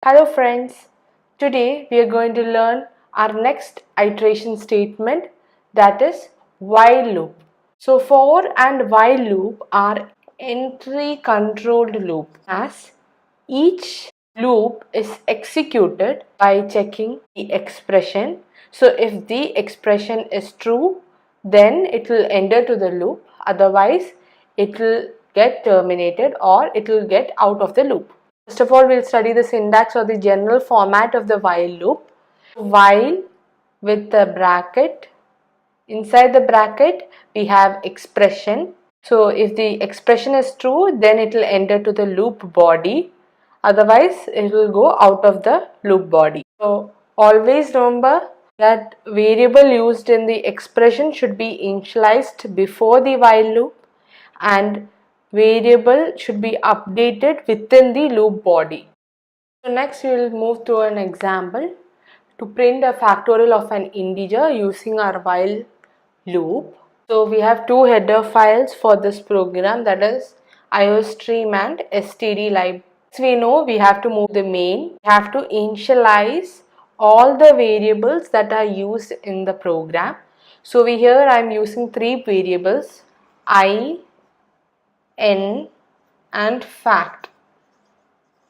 Hello friends, today we are going to learn our next iteration statement, that is while loop. So for and while loop are entry controlled loop, as each loop is executed by checking the expression. So if the expression is true, then it will enter to the loop, otherwise it will get terminated or it will get out of the loop. First of all, we'll study the syntax or the general format of the while loop. While with a bracket, inside the bracket we have expression. So if the expression is true, then it will enter to the loop body, otherwise it will go out of the loop body. So always remember that variable used in the expression should be initialized before the while loop, and variable should be updated within the loop body. So next we will move to an example to print a factorial of an integer using our while loop. So we have two header files for this program, that is iostream and stdlib. As we know, we have to move the main, we have to initialize all the variables that are used in the program. So here I am using three variables, I, n and fact,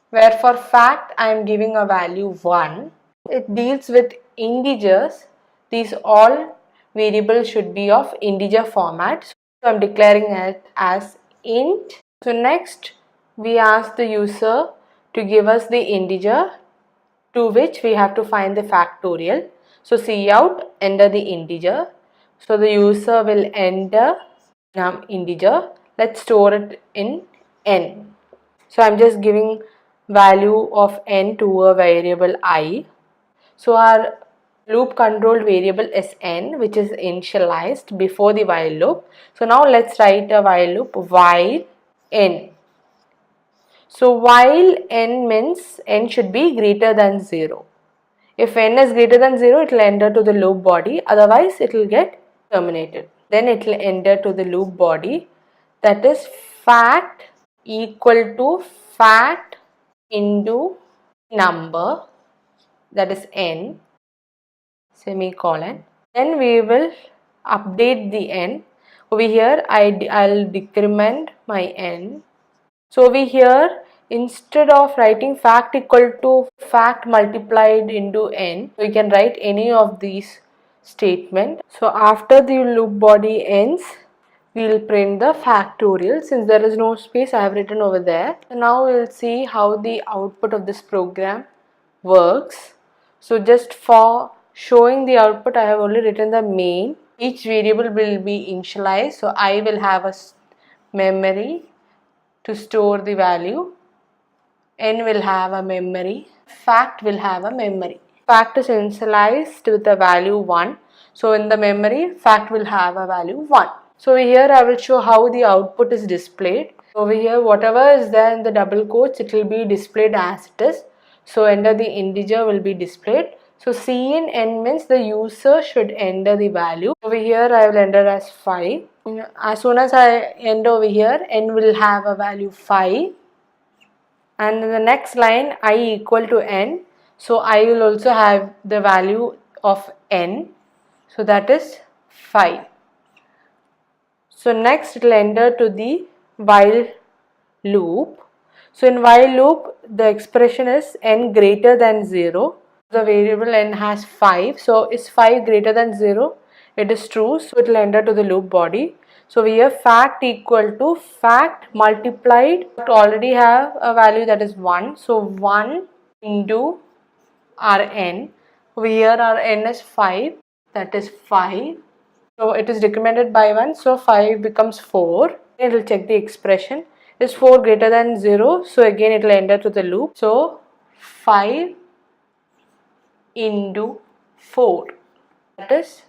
where for fact I am giving a value 1. It deals with integers. These all variables should be of integer format. So I am declaring it as int. So next we ask the user to give us the integer, to which we have to find the factorial. So cout, enter the integer. So the user will enter integer. Let's store it in n. So I'm just giving value of n to a variable I. So our loop controlled variable is n, which is initialized before the while loop. So now let's write a while loop, while n. So while n means n should be greater than 0. If n is greater than 0, it will enter to the loop body, otherwise it will get terminated. Then it will enter to the loop body, that is fact equal to fact into number, that is n, semicolon. Then we will update the n. Over here I'll decrement my n. So over here, instead of writing fact equal to fact multiplied into n, we can write any of these statement. So after the loop body ends, we will print the factorial. Since there is no space, I have written over there. So now we will see how the output of this program works. So just for showing the output, I have only written the main. Each variable will be initialized. So I will have a memory to store the value, n will have a memory, fact will have a memory. Fact is initialized with the value 1. So in the memory, fact will have a value 1. So here I will show how the output is displayed. Over here, whatever is there in the double quotes, it will be displayed as it is. So enter the integer will be displayed. So C in n means the user should enter the value. Over here I will enter as 5. As soon as I enter over here, n will have a value 5. And in the next line, I equal to n. So I will also have the value of n. So that is 5. So next it will enter to the while loop. So in while loop, the expression is n greater than 0. The variable n has 5. So is 5 greater than 0? It is true. So it will enter to the loop body. So we have fact equal to fact multiplied. We already have a value that is 1. So 1 into our n. Over here our n is 5. That is 5. So it is decremented by 1. So 5 becomes 4. It will check the expression. Is 4 greater than 0? So again it will enter to the loop. So 5 into 4, that is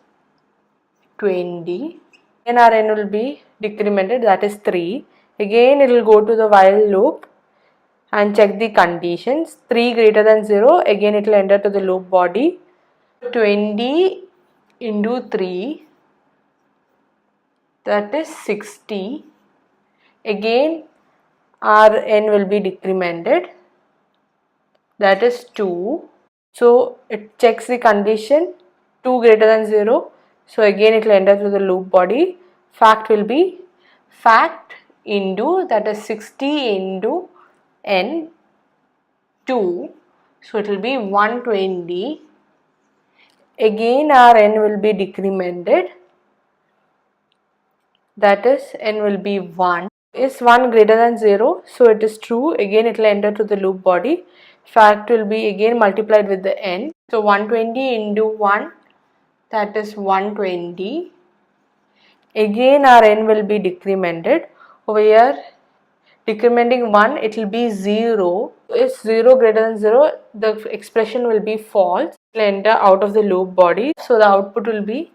20. Then our n will be decremented, that is 3. Again it will go to the while loop and check the conditions. 3 greater than 0, again it will enter to the loop body. 20 into 3, that is 60. Again our n will be decremented. that is 2. So it checks the condition 2 greater than 0. So again it will enter through the loop body. Fact will be fact into, that is 60 into n 2. So it will be 120. Again our n will be decremented, that is n will be 1. Is 1 greater than 0? So it is true. Again it will enter to the loop body. Fact will be again multiplied with the n. So 120 into 1, that is 120. Again our n will be decremented. Over here decrementing 1, it will be 0. Is 0 greater than 0? The expression will be false. It will enter out of the loop body. So the output will be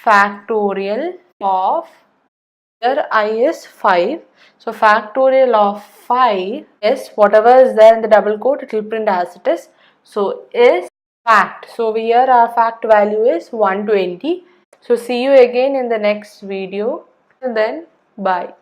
factorial of, here I is 5. So factorial of 5 is whatever is there in the double quote, it will print as it is. So is fact. So here our fact value is 120. So see you again in the next video. Till then, bye.